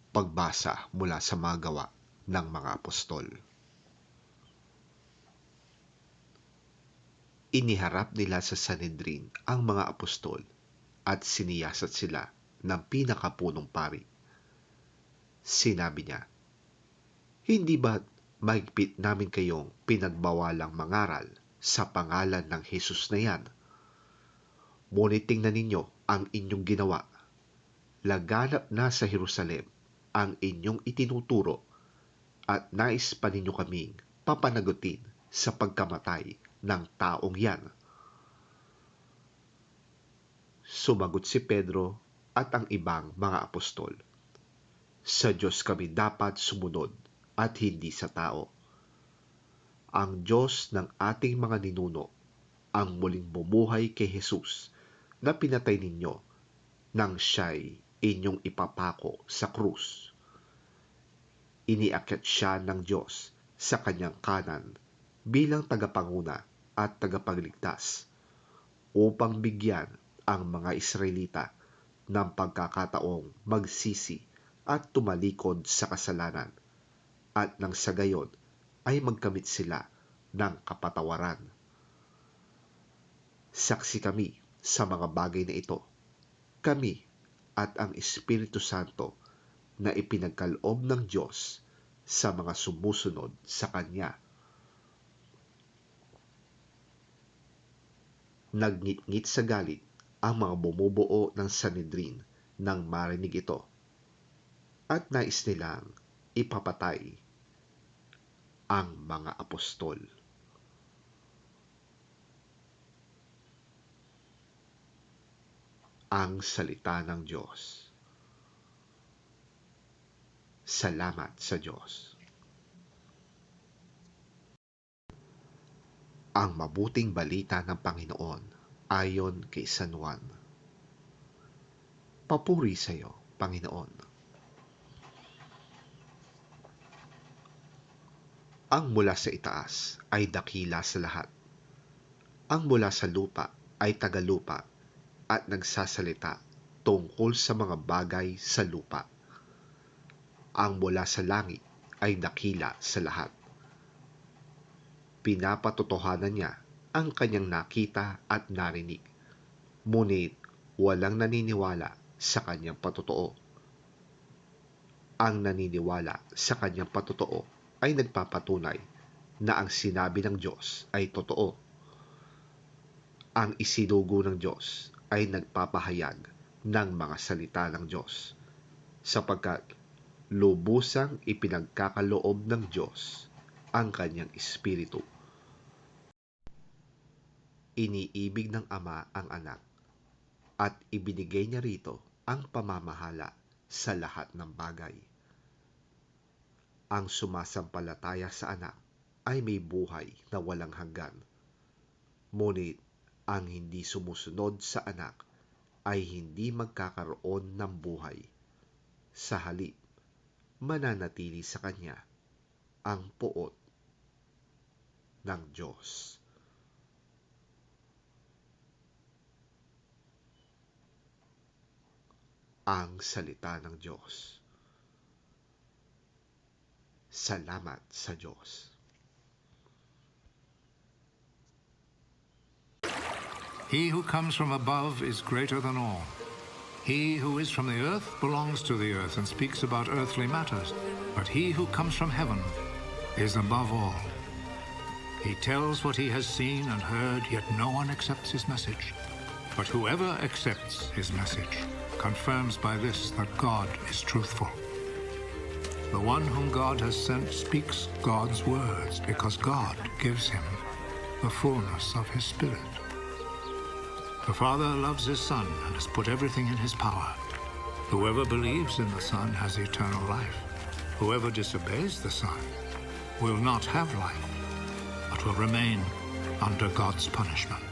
Pagbasa mula sa mga gawa ng mga apostol. Iniharap nila sa Sanhedrin ang mga apostol at siniyasat sila ng pinakapunong pari. Sinabi niya, "Hindi ba mahigpit namin kayong pinagbawalang mangaral sa pangalan ng Jesus na yan? Ngunit tingnan ninyo ang inyong ginawa. Laganap na sa Jerusalem ang inyong itinuturo at nais pa ninyo kaming papanagutin sa pagkamatay ng taong yan." Sumagot si Pedro at ang ibang mga apostol, "Sa Diyos kami dapat sumunod at hindi sa tao. Ang Diyos ng ating mga ninuno ang muling bumuhay kay Jesus na pinatay ninyo nang siya'y inyong ipapako sa krus. Iniakyat siya ng Diyos sa kanyang kanan bilang tagapanguna at tagapagligtas upang bigyan ang mga Israelita ng pagkakataong magsisi at tumalikod sa kasalanan at nang sa gayon ay magkamit sila ng kapatawaran. Saksi kami sa mga bagay na ito, kami at ang Espiritu Santo na ipinagkaloob ng Diyos sa mga sumusunod sa Kanya." Nagngit-ngit sa galit ang mga bumubuo ng Sanhedrin nang marinig ito, at nais nilang ipapatay ang mga apostol. Ang salita ng Diyos. Salamat sa Diyos. Ang mabuting balita ng Panginoon ayon kay San Juan. Papuri sa iyo, Panginoon. Ang mula sa itaas ay dakila sa lahat. Ang mula sa lupa ay tagalupa at nagsasalita tungkol sa mga bagay sa lupa. Ang mula sa langit ay dakila sa lahat. Pinapatotohanan niya ang kanyang nakita at narinig, ngunit walang naniniwala sa kanyang patotoo. Ang naniniwala sa kanyang patotoo ay nagpapatunay na ang sinabi ng Diyos ay totoo. Ang isinugo ng Diyos ay nagpapahayag ng mga salita ng Diyos, sapagkat lubusang ipinagkakaloob ng Diyos ang kanyang Espiritu. Iniibig ng Ama ang Anak at ibinigay niya rito ang pamamahala sa lahat ng bagay. Ang sumasampalataya sa Anak ay may buhay na walang hanggan, ngunit ang hindi sumusunod sa Anak ay hindi magkakaroon ng buhay. Sa halip, mananatili sa Kanya ang puot ng Diyos. Ang salita ng Diyos. Salamat sa Diyos. He who comes from above is greater than all. He who is from the earth belongs to the earth and speaks about earthly matters. But he who comes from heaven is above all. He tells what he has seen and heard, yet no one accepts his message. But whoever accepts his message confirms by this that God is truthful. The one whom God has sent speaks God's words, because God gives him the fullness of his Spirit. The Father loves his Son and has put everything in his power. Whoever believes in the Son has eternal life. Whoever disobeys the Son will not have life, but will remain under God's punishment.